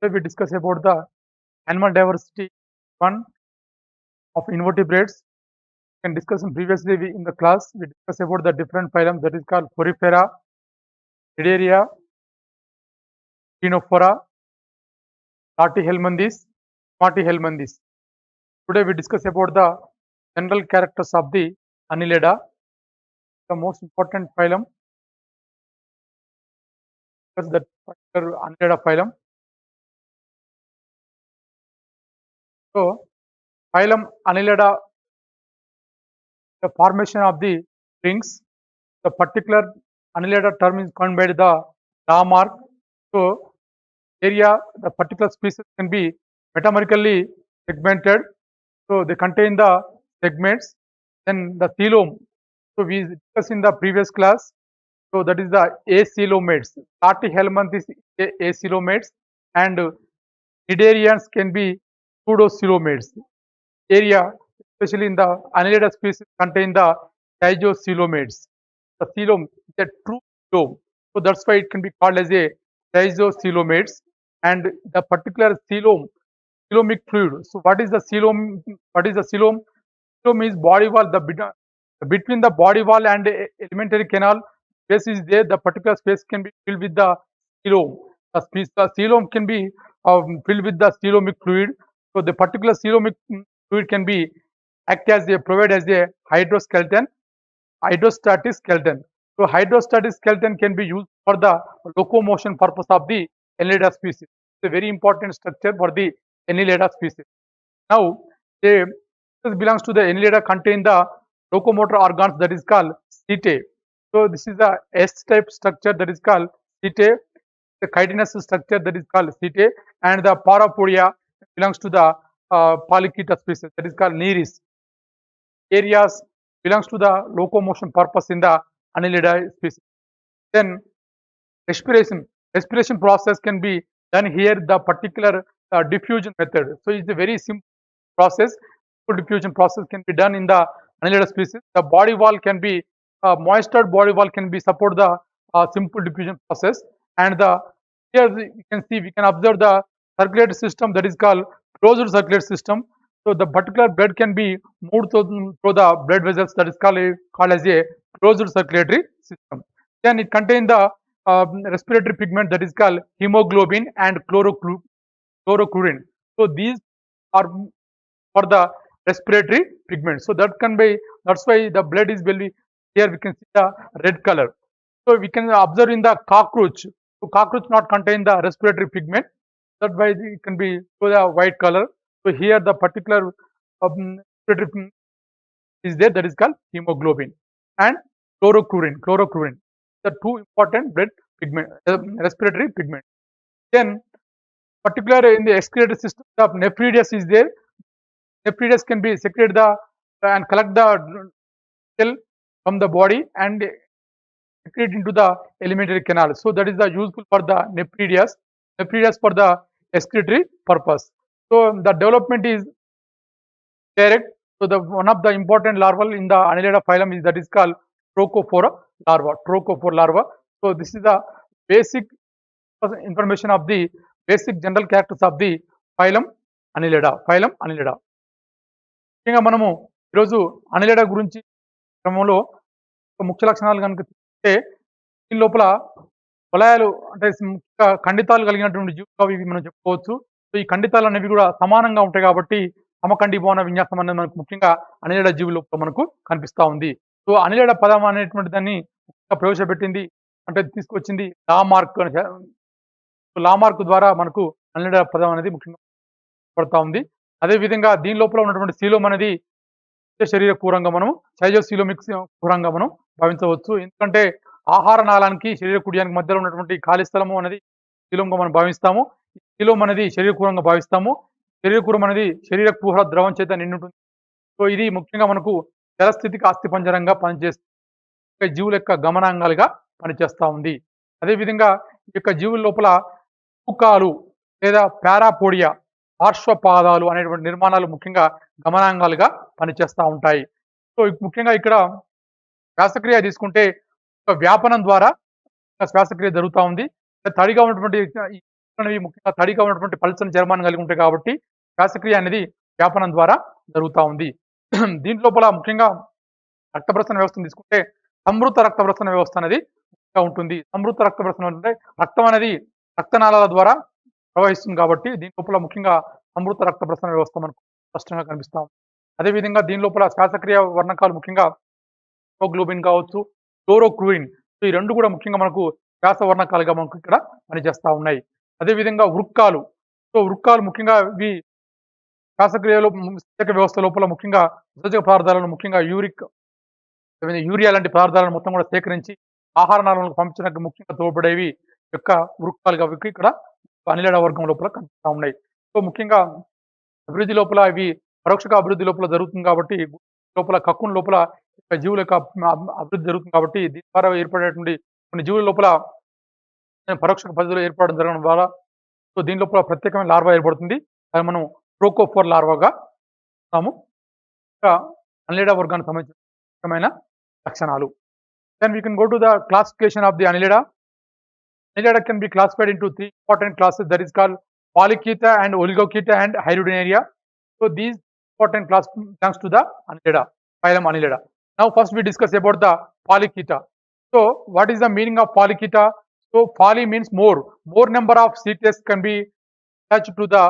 Today we discuss about the animal diversity one of invertebrates. We can discuss previously in the class we discussed about the different phylum that is called Porifera, Cnidaria, Ctenophora, Platyhelminthes, Platyhelminthes. Today we discuss about the general characters of the Annelida, the most important phylum. Because that particular Annelida phylum. So phylum Annelida, the formation of the rings. The particular Annelida term is coined by the Lamarck. So area, the particular species can be metamerically segmented. So they contain the segments. Then the coelom. So we discussed in the previous class. So that is the acoelomates. Platyhelminthes is acoelomates and cnidarians can be pseudocoelomates. Area, especially in the Annelida species, contain the digocoelomates. The coelom is a true coelom. So that's why it can be called as a digocoelomates. And the particular coelomic fluid. So what is the coelom? What is the coelom? Coelom is body wall. Between the body wall and elementary canal space is there. The particular space can be filled with the coelom. The coelom can be filled with the coelomic fluid. So the particular coelomic fluid can be act as a provide as a hydrostatic skeleton. So hydrostatic skeleton can be used for the locomotion purpose of the Annelida species. It's a very important structure for the Annelida species. Now, this belongs to the Annelida contain the locomotor organs that is called setae. So this is the S-type structure that is called setae. The chitinous structure that is called setae, and the Parapodia belongs to the Polychaeta species that is called Nereis. Areas belongs to the locomotion purpose in the Annelida species. Then respiration process can be done here. The particular diffusion method. So it's a very simple process. Diffusion process can be done in the Annelida species. The body wall can be moistured body wall can be support the simple diffusion process. And the here we can observe the circulatory system that is called closed circulatory system. So the particular blood can be moved through the blood vessels that is called as a closed circulatory system. Then it contains the respiratory pigment that is called hemoglobin and chlorochlorine. So these are for the respiratory pigment. So that's why the blood is very here we can see the red color. So we can observe in the cockroach. So cockroach not contain the respiratory pigment. That's why it can be to the white color. So here the particular respiratory is there that is called hemoglobin and chlorochlorine. The two important blood pigment, respiratory pigment. Then particular in the excretory system of nephridius is there. Nephridius can be secrete the and collect the cell from the body and secrete into the alimentary canal. So that is the useful for the nephridius for the excretory purpose. So the development is direct. So the one of the important larval in the Annelida phylum is that is called Trochophora larva. So this is the basic information of the basic general characters of the phylum Annelida. ముఖ్యంగా మనము ఈరోజు Annelida గురించి క్రమంలో ముఖ్య లక్షణాలు కనుక చూస్తే దీని లోపల వలయాలు అంటే ఖండితాలు కలిగినటువంటి జీవులు ఇవి మనం చెప్పుకోవచ్చు. సో ఈ ఖండితాలు అనేవి కూడా సమానంగా ఉంటాయి కాబట్టి సమఖండీభవన విన్యాసం అనేది మనకు ముఖ్యంగా Annelida జీవుల లోపల మనకు కనిపిస్తూ ఉంది. సో Annelida పదం అనేటువంటి దాన్ని ప్రవేశపెట్టింది అంటే తీసుకొచ్చింది లామార్క్ ద్వారా మనకు Annelida పదం అనేది ముఖ్యంగా పడతా ఉంది. అదేవిధంగా దీని లోపల ఉన్నటువంటి సీలోమ్ అనేది శరీర కూరంగా మనం సైజోసీలోమిక్ కూరంగా మనం భావించవచ్చు. ఎందుకంటే ఆహార నాళానికి శరీర కుడియానికి మధ్యలో ఉన్నటువంటి ఖాళీ స్థలము అనేది సీలోమ్గా మనం భావిస్తాము. సీలోమ్ అనేది శరీర కూరంగా భావిస్తాము. శరీర కూరం అనేది శరీర కుహర ద్రవం చేత నిండి ఉంటుంది. సో ఇది ముఖ్యంగా మనకు జలస్థితికి అస్థిపంజరంగా పనిచేస్తుంది. జీవుల యొక్క గమనాంగాలుగా పనిచేస్తూ ఉంది. అదేవిధంగా ఈ యొక్క జీవుల లోపల పూకాలు లేదా పారాపోడియా పార్శ్వపాదాలు అనేటువంటి నిర్మాణాలు ముఖ్యంగా గమనాంగాలుగా పనిచేస్తూ ఉంటాయి. సో ముఖ్యంగా ఇక్కడ శ్వాసక్రియ తీసుకుంటే వ్యాపనం ద్వారా శ్వాసక్రియ జరుగుతూ ఉంది. తడిగా ఉన్నటువంటి అనేవి ముఖ్యంగా తడిగా ఉన్నటువంటి పల్చని చర్మాన్ని కలిగి ఉంటాయి కాబట్టి శ్వాసక్రియ అనేది వ్యాపనం ద్వారా జరుగుతా ఉంది. దీని లోపల ముఖ్యంగా రక్త ప్రసరణ వ్యవస్థను తీసుకుంటే సంవృత రక్త ప్రసరణ వ్యవస్థ అనేది ముఖ్యంగా ఉంటుంది. సంవృత రక్త ప్రసరణ అంటే రక్తం అనేది రక్తనాళాల ద్వారా ప్రవహిస్తుంది కాబట్టి దీని లోపల ముఖ్యంగా సంవృత రక్త ప్రసరణ వ్యవస్థ మనకు స్పష్టంగా కనిపిస్తా ఉంది. అదేవిధంగా దీని లోపల శ్వాసక్రియ వర్ణకాలు ముఖ్యంగా హిమోగ్లోబిన్ కావచ్చు, క్లోరోక్విన్. ఈ 2 కూడా ముఖ్యంగా మనకు శ్వాస వర్ణకాలుగా మనకు ఇక్కడ పనిచేస్తా ఉన్నాయి. అదేవిధంగా వృక్కాలు. వృక్కాలు ముఖ్యంగా ఇవి శ్వాసక్రియలో విసర్జక వ్యవస్థ లోపల ముఖ్యంగా విసర్జక పదార్థాలను ముఖ్యంగా యూరియా లాంటి పదార్థాలను మొత్తం కూడా సేకరించి ఆహార నాళాలకు పంపించడానికి ముఖ్యంగా తోడ్పడేవి యొక్క వృక్కాలుగా ఇక్కడ అనిలేడ వర్గం లోపల కనిపిస్తా ఉన్నాయి. ముఖ్యంగా అభివృద్ధి లోపల ఇవి పరోక్షక అభివృద్ధి లోపల జరుగుతుంది కాబట్టి లోపల కక్కున్ లోపల జీవుల యొక్క అభివృద్ధి జరుగుతుంది కాబట్టి దీని ద్వారా ఏర్పడేటువంటి కొన్ని జీవుల లోపల పరోక్షక పద్ధతిలో ఏర్పడడం జరగడం ద్వారా దీని లోపల ప్రత్యేకమైన లార్వా ఏర్పడుతుంది. అది మనం ట్రోకోఫోర్ లార్వాగా చూస్తాము. ఇంకా అనిలేడ వర్గానికి సంబంధించిన ముఖ్యమైన లక్షణాలు. Then we can go to the classification of the Annelida. Annelida can be classified into 3 important classes, that is called Polychaeta and Oligochaeta and Hydroneria. So these important class belongs to the Annelida, phylum Annelida. Now first we discuss about the Polychaeta. So what is the meaning of Polychaeta? So poly means more. More number of CTS can be attached to the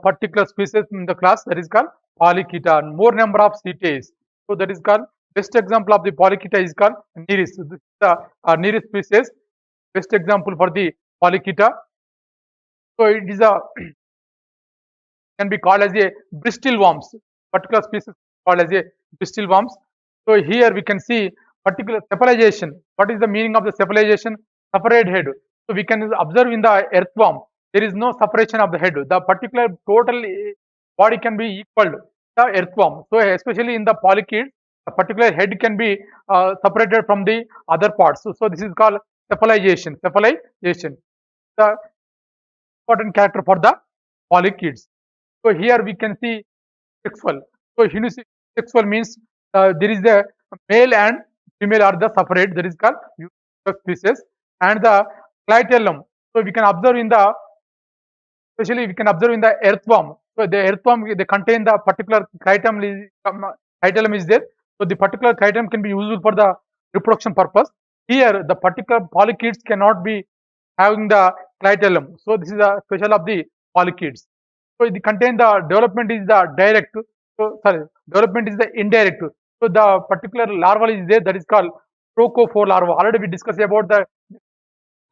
particular species in the class, that is called Polychaeta. More number of CTS. So that is called, best example of the Polychaeta is called Nereis. This is the Nereis species. Best example for the Polychaeta. So it is a can be called as a bristle worms. Particular species called as a bristle worms. So here we can see particular cephalization. What is the meaning of the cephalization? Separate head. So we can observe in the earthworm there is no separation of the head. The particular total body can be equal to the earthworm. So especially in the polychaete, a particular head can be separated from the other parts. So this is called cephalization. Cephalization, the important character for the polychaetes. So here we can see sexual. So unisexual means there is the male and female are the separate. That is called unisexual species. And the clitellum. So we can observe in the, especially we can observe in the earthworm. So the earthworm, they contain the particular clitellum is there. So the particular clitellum can be useful for the reproduction purpose. Here the particular polychaetes cannot be having the clitellum. So this is a special of the polychaetes. So it contain the development is the direct. So sorry, development is the indirect. So the particular larva is there, that is called trochophore larva. Already we discussed about the,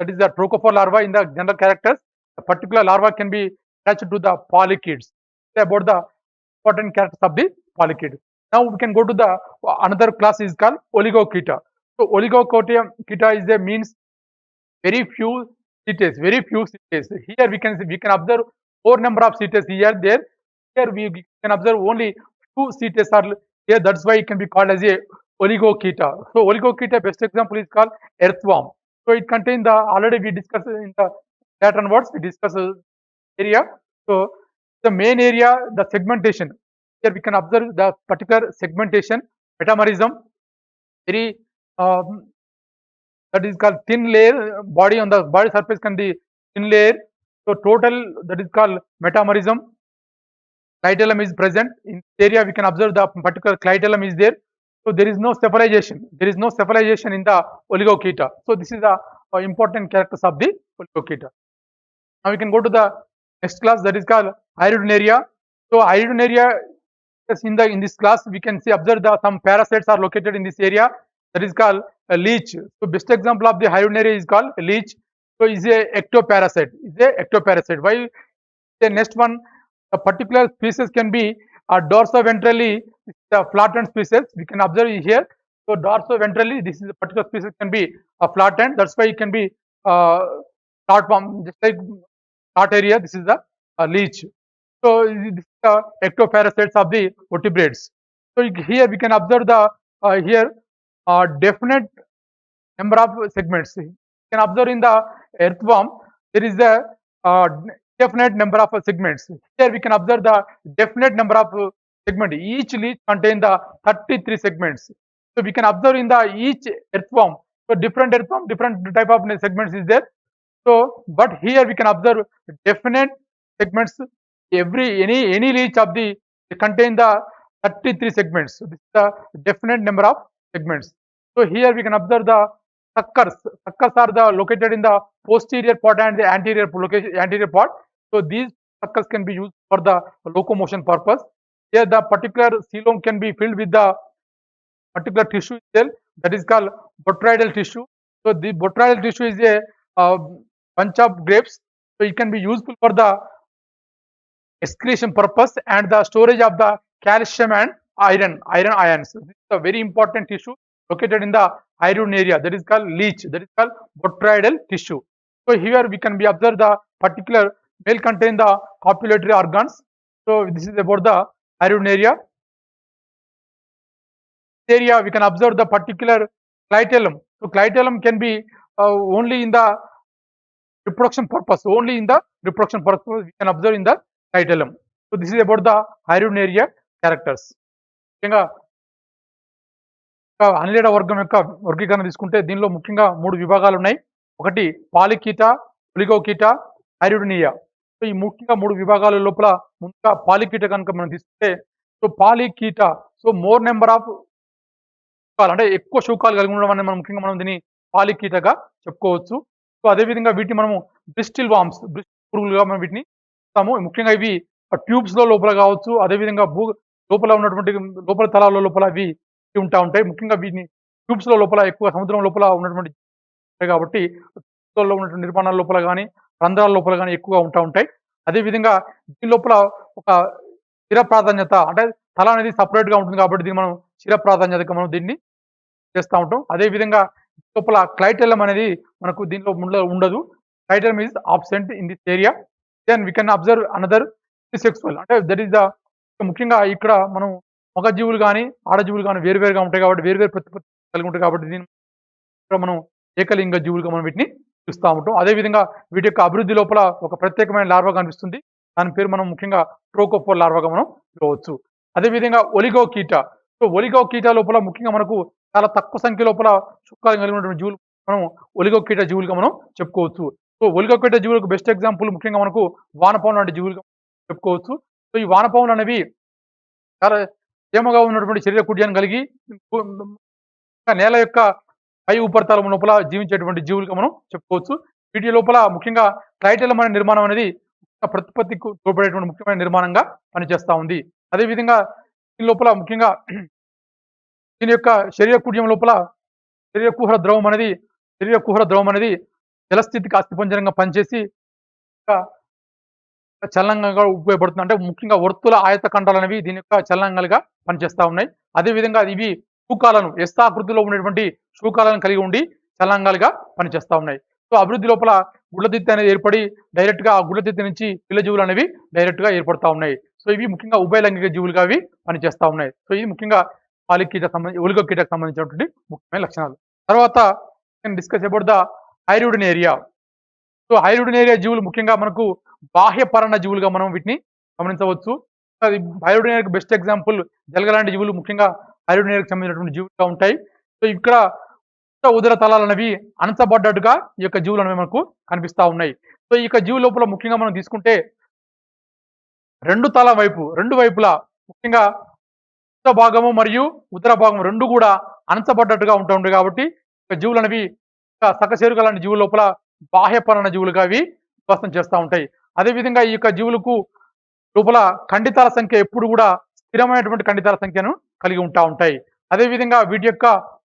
that is the trochophore larva in the general characters. The particular larva can be attached to the polychaetes. About the important characters of the polychaete. Now we can go to the another class is called Oligochaeta. So Oligochaeta is the means very few CTS, very few CTS. Here we can observe 4 number of CTS here there. Here we can observe only 2 CTS are here. That's why it can be called as a Oligochaeta. So Oligochaeta best example is called earthworm. So it contains the, already we discussed in the later onwards we discuss area. So the main area, the segmentation. Here we can observe the particular segmentation, metamerism, very that is called thin layer body on the body surface can be thin layer. So total that is called metamerism. Clitellum is present in this area. We can observe the particular clitellum is there. So there is no cephalization. There is no cephalization in the Oligochaeta. So this is the important characters of the Oligochaeta. Now we can go to the next class, that is called Hydroneria. So Hydroneria, in this class we can see observe the some parasites are located in this area, that is called a leech. So best example of the Hydroneria is called a leech. So is a ectoparasite. Why the next one, a particular species can be dorsoventrally the flattened species. We can observe here. So dorsoventrally, this is a particular species can be flattened. That's why it can be platform, just like flat area. This is the leech. So this is the ectoparasites of the vertebrates. So here we can observe the here definite number of segments. You can observe in the earthworm there is a definite number of segments. Here we can observe the definite number of segments. Each leech contain the 33 segments. So we can observe in the each earthworm. So different earthworm, different type of segments is there. So, but here we can observe definite segments. Any leech of the contain the 33 segments. So this is the definite number of segments. So here we can observe the suckers. Suckers are located in the posterior part and the anterior part. So these suckers can be used for the locomotion purpose. Here the particular coelom can be filled with the particular tissue cell that is called botryoidal tissue. So the botryoidal tissue is a bunch of grapes. So it can be useful for the excretion purpose and the storage of the calcium and iron ions. This is a very important tissue located in the iron area, that is called leech, that is called botryoidal tissue. So here we can be observe the particular male contain the copulatory organs. So this is about the iron area. Area we can observe the particular clitellum. So clitellum can be only in the reproduction purpose. Only in the reproduction purpose we can observe in the clitellum. So this is about the iron area characters. ముఖ్యంగా అనిలేడ వర్గం యొక్క వర్గీకరణ తీసుకుంటే దీనిలో ముఖ్యంగా 3 విభాగాలు ఉన్నాయి. ఒకటి పాలికీట, ఒలిగోకీట, ఐరుడినియా. సో ఈ ముఖ్యంగా 3 విభాగాల లోపల ముందుగా పాలికీట కనుక మనం తీసుకుంటే సో పాలికీట సో మోర్ నెంబర్ ఆఫ్ అంటే ఎక్కువ శూకాలు కలిగి ఉండడం అనేది మనం ముఖ్యంగా మనం దీన్ని పాలికీటగా చెప్పుకోవచ్చు. సో అదేవిధంగా వీటిని మనము బ్రిస్టిల్ వామ్స్, పురుగులుగా మనం వీటిని చూస్తాము. ముఖ్యంగా ఇవి ట్యూబ్స్ లో లోపల కావచ్చు, అదేవిధంగా లోపల ఉన్నటువంటి లోపల తలాల లోపల ఇవి ఉంటాయి. ముఖ్యంగా వీటిని ట్యూబ్స్ లో లోపల ఎక్కువ సముద్రం లోపల ఉన్నటువంటి కాబట్టి ఉన్నటువంటి నిర్మాణాల లోపల కానీ రంధ్రాల లోపల కానీ ఎక్కువగా ఉంటాయి. అదేవిధంగా దీని లోపల ఒక స్థిర ప్రాధాన్యత అంటే తల అనేది సపరేట్ గా ఉంటుంది కాబట్టి దీన్ని మనం స్థిర ప్రాధాన్యతగా మనం దీన్ని చేస్తూ ఉంటాం. అదేవిధంగా లోపల క్లైటెల్లం అనేది మనకు దీనిలో ఉండదు. Clitellum is absent in this area. Then we can observe another sexual అంటే దట్ ఈస్ ద ముఖ్యంగా ఇక్కడ మనం మగ జీవులు కానీ ఆడజీవులు కానీ వేరువేరుగా ఉంటాయి కాబట్టి వేరువేరు ప్రతిపత్తి కలిగి ఉంటాయి కాబట్టి దీన్ని ఇక్కడ మనం ఏకలింగ జీవులుగా మనం వీటిని చూస్తూ ఉంటాం. అదేవిధంగా వీటి యొక్క అభివృద్ధి లోపల ఒక ప్రత్యేకమైన లార్వా కనిపిస్తుంది. దాని పేరు మనం ముఖ్యంగా ట్రోకోఫోర్ లార్వాగా మనం పిలవచ్చు. అదేవిధంగా ఒలిగోకీట. సో ఒలిగోకీట లోపల ముఖ్యంగా మనకు చాలా తక్కువ సంఖ్య లోపల శుక్లాలు కలిగి ఉన్నటువంటి జీవులు మనం ఒలిగోకీట జీవులుగా మనం చెప్పుకోవచ్చు. సో ఒలిగోకీట జీవులకు బెస్ట్ ఎగ్జాంపుల్ ముఖ్యంగా మనకు వానపాములు లాంటి జీవులుగా చెప్పుకోవచ్చు. సో ఈ వానపాములు అనేవి చాలా క్షేమగా ఉన్నటువంటి శరీర కుడ్యాన్ని కలిగి నేల యొక్క పై ఉపరితలం లోపల జీవించేటువంటి జీవులుగా మనం చెప్పుకోవచ్చు. వీటి లోపల ముఖ్యంగా క్లైటెల్లం అనే నిర్మాణం అనేది ప్రతిపత్తికి తోడ్పడేటువంటి ముఖ్యమైన నిర్మాణంగా పనిచేస్తూ ఉంది. అదేవిధంగా దీని లోపల ముఖ్యంగా దీని యొక్క శరీర కుడ్యం లోపల శరీర కుహర ద్రవం అనేది జలస్థితికి అస్థిపంజరంగా పనిచేసి చలనంగా ఉపయోగపడుతుంది. అంటే ముఖ్యంగా వర్తుల ఆయత ఖండాలు అనేవి దీని యొక్క చలనంగాలుగా పనిచేస్తూ ఉన్నాయి. అదేవిధంగా ఇవి శూకాలను ఎస్తాకృతిలో ఉన్నటువంటి శూకాలను కలిగి ఉండి చలనంగాలుగా పనిచేస్తూ ఉన్నాయి. సో అభివృద్ధి లోపల గుడ్లతిత్తి అనేది ఏర్పడి డైరెక్ట్ గా ఆ గుడ్లతిత్తి నుంచి పిల్ల జీవులు అనేవి డైరెక్ట్ గా ఏర్పడతా ఉన్నాయి. సో ఇవి ముఖ్యంగా ఉభయలైంగిక జీవులుగా అవి పనిచేస్తూ ఉన్నాయి. సో ఇది ముఖ్యంగా ఒలిగోకీటకు సంబంధించినటువంటి ముఖ్యమైన లక్షణాలు. తర్వాత డిస్కస్ అబౌట్ ద ఐరుడినేరియా. సో ఐరుడినేరియా జీవులు ముఖ్యంగా మనకు బాహ్య పరాన్న జీవులుగా మనం వీటిని గమనించవచ్చు. ఐరుడినేరియాకి బెస్ట్ ఎగ్జాంపుల్ జలగలాంటి జీవులు ముఖ్యంగా ఐరుడినేరియాకి సంబంధించినటువంటి జీవులుగా ఉంటాయి. సో ఇక్కడ ఉదర తలాలు అనేవి అణచబడ్డట్టుగా ఈ యొక్క జీవులు అనేవి మనకు కనిపిస్తూ ఉన్నాయి. సో ఈ యొక్క జీవుల లోపల ముఖ్యంగా మనం తీసుకుంటే రెండు వైపులా ముఖ్యంగా ఉత్తర భాగము మరియు ఉత్తర భాగం రెండు కూడా అణచబడ్డట్టుగా ఉంటుంది కాబట్టి జీవులు అనేవి సకశేరుక లాంటి జీవుల లోపల బాహ్యపరణ జీవులుగా అవి నివాసం చేస్తూ ఉంటాయి. అదేవిధంగా ఈ యొక్క జీవులకు లోపల ఖండితాల సంఖ్య ఎప్పుడు కూడా స్థిరమైనటువంటి ఖండితాల సంఖ్యను కలిగి ఉంటాయి. అదేవిధంగా వీటి యొక్క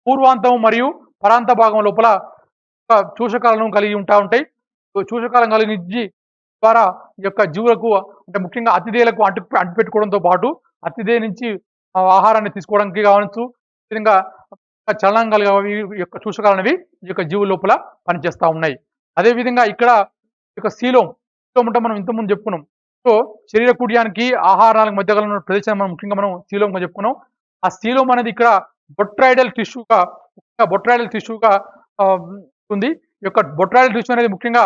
పూర్వాంతం మరియు పరాంత భాగం లోపల చూషకాలను కలిగి ఉంటాయి. చూషకాలను కలిగించి ద్వారా ఈ యొక్క జీవులకు అంటే ముఖ్యంగా అతిథేయులకు అంటుపెట్టుకోవడంతో పాటు అతిథేయ నుంచి ఆహారాన్ని తీసుకోవడానికి కావచ్చు, విధంగా చలనాంగాలు ఈ యొక్క చూషకాలు అనేవి ఈ యొక్క జీవుల లోపల పనిచేస్తూ ఉన్నాయి. అదేవిధంగా ఇక్కడ ఈ యొక్క శీలం అంటే మనం ఇంతకుముందు చెప్పుకున్నాం. సో శరీర కుడ్యానికి ఆహారాలకు మధ్య గల ప్రదేశాన్ని మనం ముఖ్యంగా మనం శీలంగా చెప్పుకున్నాం. ఆ శీలం అనేది ఇక్కడ బొట్రాయిడల్ టిష్యూగా ఉంది. ఈ యొక్క బొట్రాయిడల్ టిష్యూ అనేది ముఖ్యంగా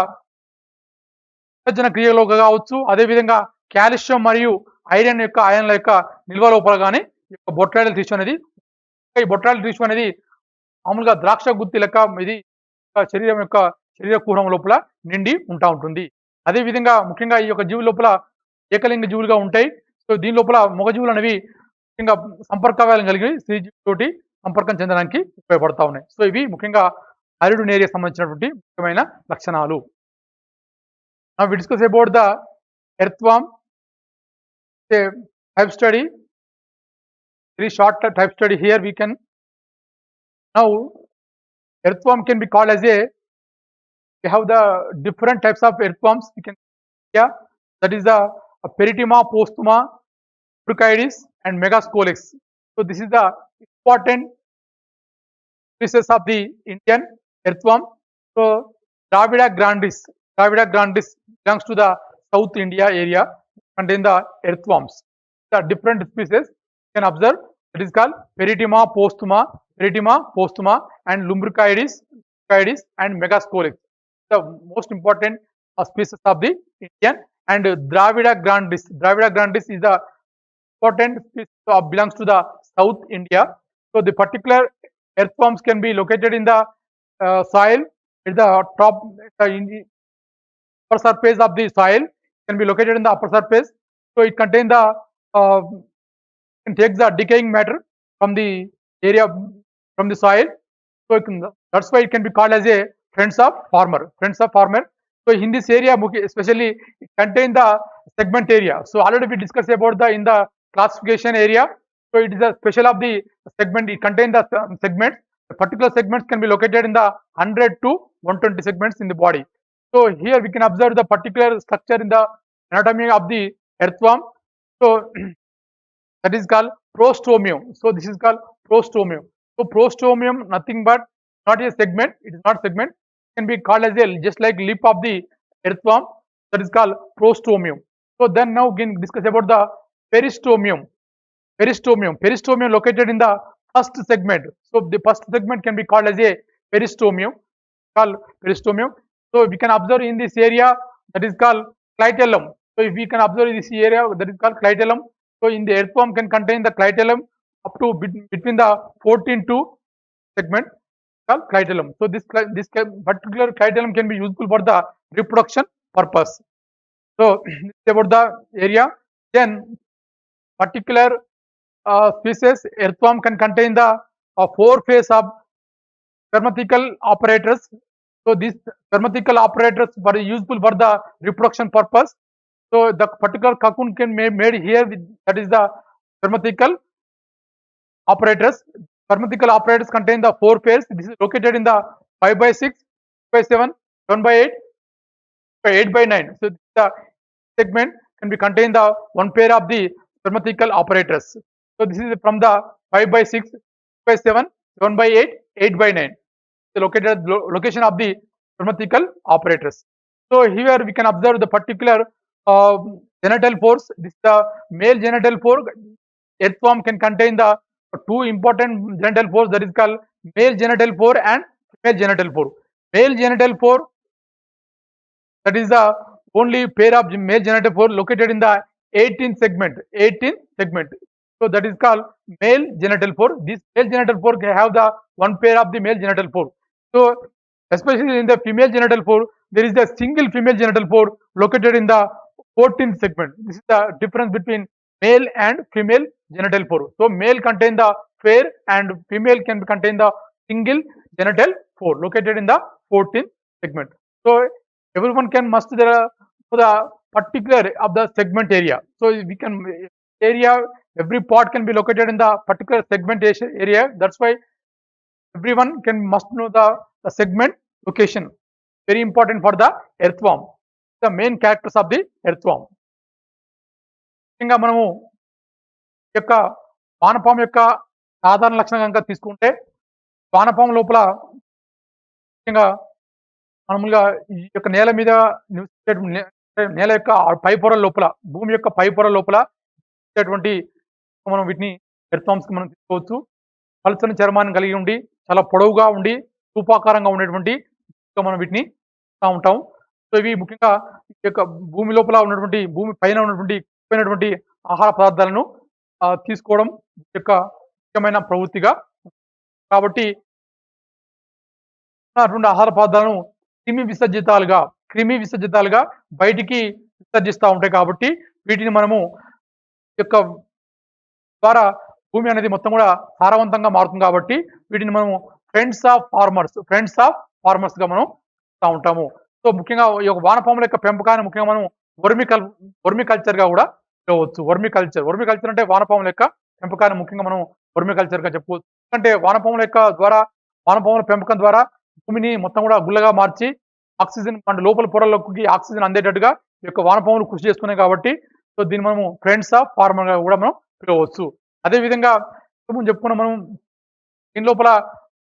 విభజన క్రియలో కావచ్చు, అదేవిధంగా కాల్షియం మరియు ఐరన్ యొక్క అయన్ల యొక్క నిల్వ లోపల కానీ ఈ యొక్క బొట్రాయిడల్ టిష్యూ అనేది ఈ బొట్రాయిడల్ టిష్యూ అనేది మామూలుగా ద్రాక్ష గుత్తి లెక్క ఇది శరీరం యొక్క శరీర కుహరం లోపల నిండి ఉంటా ఉంటుంది. అదే విధంగా ముఖ్యంగా ఈ యొక్క జీవుల లోపల ఏకలింగ జీవులుగా ఉంటాయి. సో దీని లోపల మగ జీవులు అనేవి ముఖ్యంగా సంపర్కాలను కలిగి స్త్రీ జీవితోటి సంపర్కం చెందడానికి ఉపయోగపడతా ఉన్నాయి. సో ఇవి ముఖ్యంగా ఐరిడోనేరియా సంబంధించినటువంటి ముఖ్యమైన లక్షణాలు. Now we discuss about the earthworm, a type study, very short type study. Here we can now earthworm can be called as we have the different types of earthworms. We can yeah, that is the Peritema, Postuma, Bruchides, and Megascolex. So this is the important species of the Indian earthworm. So Dravida grandis belongs to the South India area, contain the earthworms. The different species you can observe. It is called Peritema, Postuma, and Lumbricoides and Megascolex. The most important species of the Indian, and Dravida grandis is the important species belongs to the South India. So the particular earthworms can be located in the soil at the top, upper surface of the soil, can be located in the upper surface. So it contains the can take the decaying matter from the area, from the soil. So that's why it can be called as a friends of farmer. So in this area especially it contains the segment area. So already we discussed about the in the classification area. So it is a special of the segment. It contains the segments. The particular segments can be located in the 100 to 120 segments in the body. So here we can observe the particular structure in the anatomy of the earthworm. So that is called prostomium. So this is called prostomium. So prostomium nothing but not a segment. It is not segment. It can be called as a just like lip of the earthworm. That is called prostomium. So then now we can discuss about the peristomium. Peristomium located in the first segment. So the first segment can be called as a peristomium. So we can observe in this area that is called clitellum. So if we can observe this area that is called clitellum. So in the earthworm can contain the clitellum up to between the 14 to segment called clitellum. So this particular clitellum can be useful for the reproduction purpose. So this is about the area. Then particular species earthworm can contain the 4 phase of spermatical apparatus. So these spermatical apparatus are useful for the reproduction purpose. So the particular cocoon can be made here with, that is the spermatical apparatus. Spermatical apparatus contain the 4 pairs. This is located in the 5/6, 5/7, 7/8, 8/9. So the segment can be contain the 1 pair of the spermatical apparatus. So this is from the 5/6, 5/7, 7/8, 8/9. The location of the spermatical apparatus. So here we can observe the particular genital pores. This is the male genital pore. Earthworm can contain the 2 important genital pores, that is called male genital pore and female genital pore. Male genital pore, that is the only pair of male genital pore located in the 18th segment. So that is called male genital pore. This male genital pore can have the 1 pair of the male genital pore. So especially in the female genital pore, there is the single female genital pore located in the 14th segment. This is the difference between male and female genital pore. So male contain the pair and female can contain the single genital pore located in the 14th segment. So everyone can must the particular of the segment area. So we can area, every part can be located in the particular segmentation area. That's why everyone can must know the segment location. Very important for the earthworm. The main characters of the earthworm. ముఖ్యంగా మనము యొక్క వానపాము యొక్క సాధారణ లక్షణం కనుక తీసుకుంటే వానపాము లోపల ముఖ్యంగా మామూలుగా ఈ యొక్క నేల మీద నేల యొక్క పై పొర లోపల, భూమి యొక్క పై పొర లోపల మనం వీటిని ఎర్త్వామ్స్ మనం తీసుకోవచ్చు. పల్చని చర్మాన్ని కలిగి ఉండి చాలా పొడవుగా ఉండి స్థూపాకారంగా ఉండేటువంటి మనం వీటిని ఉంటాం. సో ఇవి ముఖ్యంగా ఈ యొక్క భూమి లోపల ఉన్నటువంటి, భూమి పైన ఉన్నటువంటి ఆహార పదార్థాలను తీసుకోవడం యొక్క ముఖ్యమైన ప్రవృత్తిగా, కాబట్టి అటువంటి ఆహార పదార్థాలను క్రిమి విసర్జితాలుగా బయటికి విసర్జిస్తా ఉంటాయి కాబట్టి వీటిని మనము యొక్క ద్వారా భూమి అనేది మొత్తం కూడా సారవంతంగా మారుతుంది కాబట్టి వీటిని మనము ఫ్రెండ్స్ ఆఫ్ ఫార్మర్స్‌గా మనం చూస్తా ఉంటాము. సో, ముఖ్యంగా ఈ యొక్క వానపాముల యొక్క పెంపకాన్ని ముఖ్యంగా మనం వర్మి కల్చర్‌గా కూడా పిలవచ్చు. వర్మి కల్చర్ అంటే వానపాముల యొక్క పెంపకాన్ని ముఖ్యంగా మనం వర్మి కల్చర్‌గా చెప్పుకోవచ్చు. ఎందుకంటే వానపాముల పెంపకం ద్వారా భూమిని మొత్తం కూడా గుల్లగా మార్చి ఆక్సిజన్ అంటే లోపల పొరల్లోకి ఆక్సిజన్ అందేటట్టుగా ఈ యొక్క వానపాములు కృషి చేస్తున్నాయి కాబట్టి సో, దీన్ని మనము ఫ్రెండ్స్ ఆఫ్ ఫార్మర్‌గా కూడా మనం పిలవచ్చు. అదే విధంగా ఇంతకుముందు చెప్పుకున్నాం మనం దీని లోపల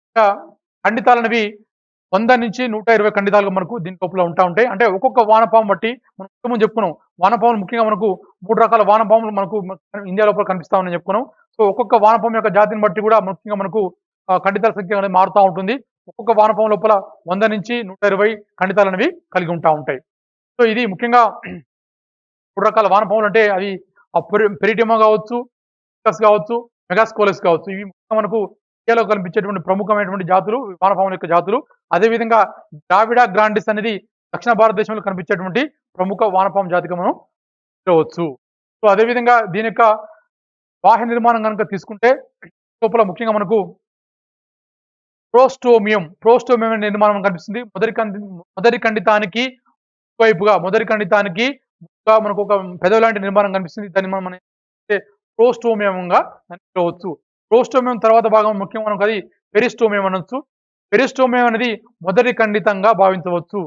ఇంకా ఖండితాలనేవి 100-120 ఖండితాలుగా మనకు దీని లోపల ఉంటాయి. అంటే ఒక్కొక్క వానపాము బట్టి మనం ఇంతకుముందు చెప్పుకున్నాం. వానపాములు ముఖ్యంగా మనకు 3 రకాల వానపాములు మనకు ఇండియా లోపల కనిపిస్తా ఉన్నాయని చెప్పుకున్నాం. సో, ఒక్కొక్క వానపాము యొక్క జాతిని బట్టి కూడా ముఖ్యంగా మనకు ఖండితాల సంఖ్య అనేది మారుతా ఉంటుంది. ఒక్కొక్క వానపాము లోపల 100-120 ఖండితాలనేవి కలిగి ఉంటాయి. సో, ఇది ముఖ్యంగా 3 రకాల వానపాములు అంటే అవి పెరిటిమా కావచ్చు, కావచ్చు, మెగాస్కోలస్ కావచ్చు. ఇవి ముఖ్యంగా మనకు ఇండియాలో కనిపించేటువంటి ప్రముఖమైనటువంటి జాతులు వానపాముల యొక్క జాతులు. అదేవిధంగా ద్రావిడ గ్రాండిస్ అనేది దక్షిణ భారతదేశంలో కనిపించేటువంటి ప్రముఖ వానపాము జాతిగా మనం పిలవచ్చు. సో, అదేవిధంగా దీని యొక్క బాహ్య నిర్మాణం గనుక తీసుకుంటే లోపల ముఖ్యంగా మనకు ప్రోస్టోమియం అనే నిర్మాణం కనిపిస్తుంది. మొదటి ఖండితానికి మనకు ఒక పెదవి లాంటి నిర్మాణం కనిపిస్తుంది. దాన్ని మనం ప్రోస్టోమియంగా పిలవచ్చు. ప్రోస్టోమియం తర్వాత భాగం ముఖ్యంగా మనకు అది పెరిస్టోమియం అనొచ్చు. పెరిస్టోమియం అనేది మొదటి ఖండితంగా భావించవచ్చు.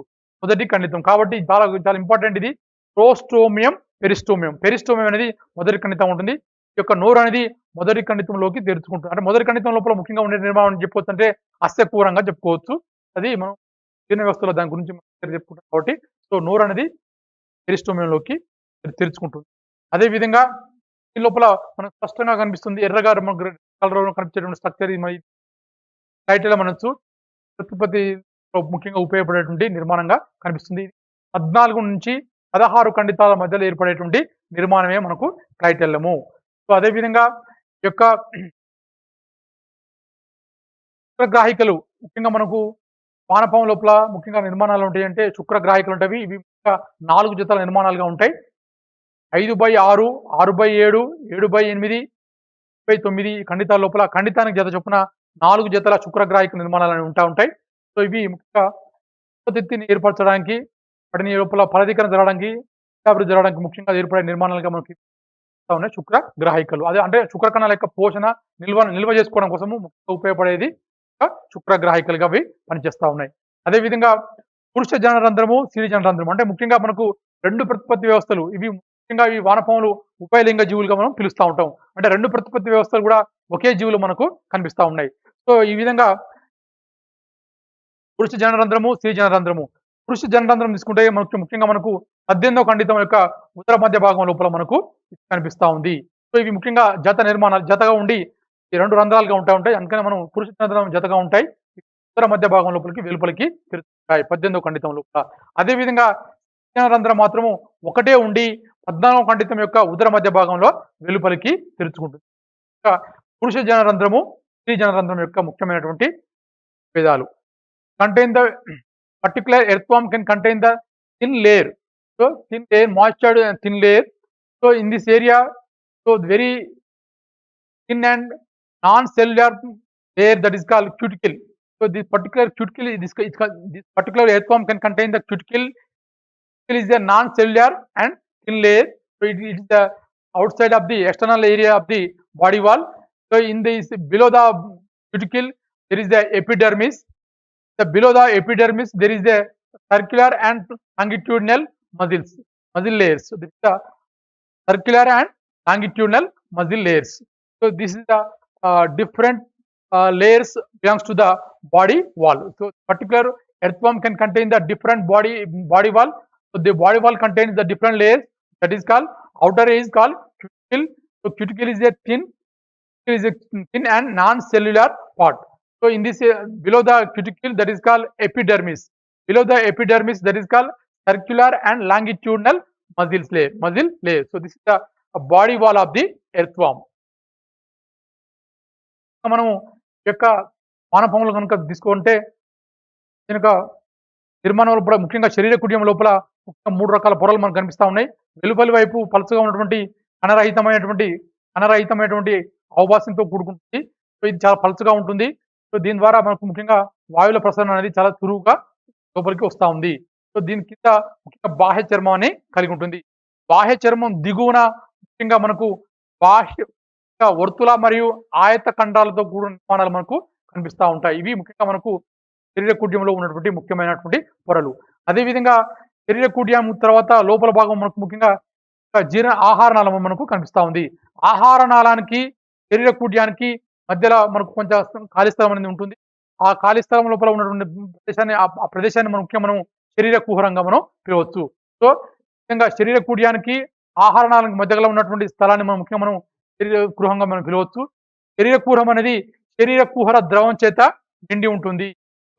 కాబట్టి చాలా చాలా ఇంపార్టెంట్ ఇది. పెరిస్టోమియం అనేది మొదటి ఖండితం ఉంటుంది. ఈ యొక్క నోరు అనేది మొదటి ఖండితంలోకి తెరుచుకుంటుంది. అంటే మొదటి ఖండితం లోపల ముఖ్యంగా ఉండే నిర్మాణం చెప్పొచ్చు అంటే అస్థ్యపూరంగా చెప్పుకోవచ్చు. అది మనం జీర్ణ వ్యవస్థలో దాని గురించి చెప్పుకుంటాం కాబట్టి సో, నోరు అనేది పెరిస్టోమియంలోకి తెరుచుకుంటుంది. అదే విధంగా దీని లోపల మనకు స్పష్టంగా కనిపిస్తుంది ఎర్రగా కలర్‌లో కనిపించేటువంటి స్ట్రక్చర్ మరి టైటిల్ మనొచ్చు. ప్రత్యుత్పత్తిలో ముఖ్యంగా ఉపయోగపడేటువంటి నిర్మాణంగా కనిపిస్తుంది. 14-16 ఖండితాల మధ్యలో ఏర్పడేటువంటి నిర్మాణమే మనకు క్రైటెల్లము. సో, అదే విధంగా ఈ యొక్క శుక్రగ్రాహికలు ముఖ్యంగా మనకు వానపాము లోపల ముఖ్యంగా నిర్మాణాలు ఉంటాయంటే శుక్రగ్రాహికలు ఉంటవి. ఇవి ముఖ్యంగా 4 జతల నిర్మాణాలుగా ఉంటాయి. 5/6, 6/7, 7/8, 9 ఖండితాల లోపల ఖండితానికి జత చొప్పున 4 జతల శుక్రగ్రాహిక నిర్మాణాలు ఉంటాయి. సో, ఇవి ముఖ్యంగా ఉత్పత్తిని ఏర్పరచడానికి వాటిని లోపల ఫలదీకరణ జరగడానికి అభివృద్ధి జరగడానికి ముఖ్యంగా ఏర్పడే నిర్మాణాలుగా మనకి ఉన్నాయి శుక్రగ్రాహికలు. అదే అంటే శుక్రకణాల యొక్క పోషణ నిల్వ చేసుకోవడం కోసము ముఖ్యంగా ఉపయోగపడేది శుక్రగ్రాహికలుగా అవి పనిచేస్తా ఉన్నాయి. అదే విధంగా పురుష జనరంధ్రము, స్త్రీ జనరంధ్రము అంటే ముఖ్యంగా మనకు 2 ప్రత్యుత్పత్తి వ్యవస్థలు. ఇవి ముఖ్యంగా ఈ వానపాములు ఉభయలింగ జీవులుగా మనం పిలుస్తా ఉంటాం. అంటే 2 ప్రత్యుత్పత్తి వ్యవస్థలు కూడా ఒకే జీవులు మనకు కనిపిస్తా ఉన్నాయి. సో, ఈ విధంగా పురుష జనరంధ్రము, స్త్రీ జనరంధ్రము. పురుష జనరంధ్రం తీసుకుంటే ముఖ్యంగా మనకు 18వ ఖండితం యొక్క ఉత్తర మధ్య భాగం లోపల మనకు కనిపిస్తా ఉంది. సో, ఇవి ముఖ్యంగా జతగా ఉండి ఈ 2 రంధ్రాలుగా ఉంటాయి. అందుకని మనం పురుష జనరంధ్రం జతగా ఉంటాయి. ఉత్తర మధ్య భాగం లోపలికి వెలుపలికి తెరుచుకుంటాయి 18వ ఖండితం లోపల. అదే విధంగా జనరంధ్రం మాత్రము ఒకటే ఉండి 14వ ఖండితం యొక్క ఉదర మధ్య భాగంలో వెలుపలికి తెరుచుకుంటుంది. ఇంకా పురుష జనరంధ్రము, స్త్రీ జనరంధ్రం యొక్క ముఖ్యమైనటువంటి భేదాలు. Contain the particular earthworm can contain the thin layer. So, moistured thin layer. So, in this area, so very thin and non-cellular layer that is called cuticle. So, this particular earthworm can contain the cuticle. Cuticle is a non-cellular and thin layer. So, it is the outside of the external area of the body wall. So, in this below the cuticle, there is the epidermis. Below the epidermis, there is the circular and longitudinal muscle layers. So, this is the circular and longitudinal muscle layers. So, this is the different layers belongs to the body wall. So, particular earthworm can contain the different body wall. So, the body wall contains the different layers. That is called outer layer is called cuticle. So, cuticle is a thin and non-cellular part. So, in this below the cuticle that is called epidermis. Below the epidermis that is called circular and longitudinal muscle layer. So, this is the body wall of the earthworm. మనము యొక్క వానపాములు కనుక తీసుకుంటే కనుక నిర్మాణం లోపల ముఖ్యంగా శరీర కుడ్యం లోపల ముఖ్యంగా 3 రకాల పొరలు మనకు కనిపిస్తా ఉన్నాయి. వెలుపలి వైపు పలుచగా ఉన్నటువంటి కణరహితమైనటువంటి అవభాసంతో కూడుకుంటుంది. సో, ఇది చాలా పలుచగా ఉంటుంది. సో, దీని ద్వారా మనకు ముఖ్యంగా వాయువుల ప్రసరణ అనేది చాలా చురువుగా లోపలికి వస్తా ఉంది. సో, దీని కింద ముఖ్యంగా బాహ్య చర్మం అని కలిగి ఉంటుంది. బాహ్య చర్మం దిగువన ముఖ్యంగా మనకు బాహ్య వర్తుల మరియు ఆయత ఖండాలతో కూడిన నిర్మాణాలు మనకు కనిపిస్తా ఉంటాయి. ఇవి ముఖ్యంగా మనకు శరీర కుడ్యంలో ఉన్నటువంటి ముఖ్యమైనటువంటి పొరలు. అదేవిధంగా శరీర కుడ్యం తర్వాత లోపల భాగం మనకు ముఖ్యంగా ఆహార నాళం మనకు కనిపిస్తా ఉంది. ఆహార నాళానికి, శరీర కుడ్యానికి మధ్యలో మనకు కొంచెం ఖాళీ స్థలం అనేది ఉంటుంది. ఆ ఖాళీ స్థలం లోపల ఉన్నటువంటి ఆ ప్రదేశాన్ని మనం శరీర కుహరంగా మనం పిలవచ్చు. సో, ముఖ్యంగా శరీర కుడ్యానికి, ఆహార నాళానికి మధ్యలో ఉన్నటువంటి స్థలాన్ని మనం శరీర కుహరంగా మనం పిలవచ్చు. శరీర కుహరం అనేది శరీర కుహర ద్రవం చేత నిండి ఉంటుంది.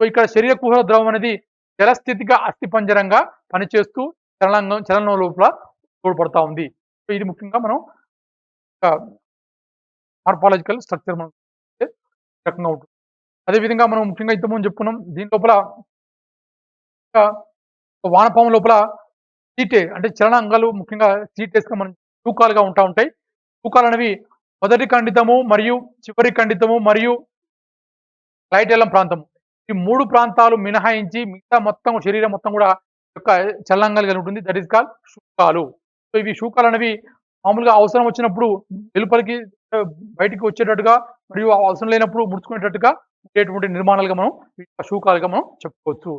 సో, ఇక్కడ శరీర కుహర ద్రవం అనేది జలస్థితిక అస్థిపంజరంగా పనిచేస్తూ చలనం లోపల తోడ్పడతా ఉంది. సో, ఇది ముఖ్యంగా మనం మార్ఫాలజికల్ స్ట్రక్చర్ మనం ఈ రకంగా ఉంటుంది. అదేవిధంగా మనం ముఖ్యంగా ఇంతకుముందు చెప్పుకున్నాం. దీని లోపల వానపాము లోపల సీటే అంటే చలన అంగాలు ముఖ్యంగా సీటేస్‌గా మనం తూకాలుగా ఉంటాయి. తూకాలనేవి మొదటి ఖండితము మరియు చివరి ఖండితము మరియు క్లైటెల్లం ప్రాంతం. ఈ 3 ప్రాంతాలు మినహాయించి మిగతా మొత్తం శరీరం మొత్తం కూడా యొక్క చలనాంగాలు కలిగి ఉంటుంది. దట్ ఈస్ కాల్డ్ శూకాలు. సో, ఇవి శూకాలనేవి మామూలుగా అవసరం వచ్చినప్పుడు వెలుపలికి బయటికి వచ్చేటట్టుగా మరియు అవసరం లేనప్పుడు ముడుచుకునేటట్టుగా ఉండేటువంటి నిర్మాణాలుగా మనం శూకాలుగా మనం చెప్పుకోవచ్చు.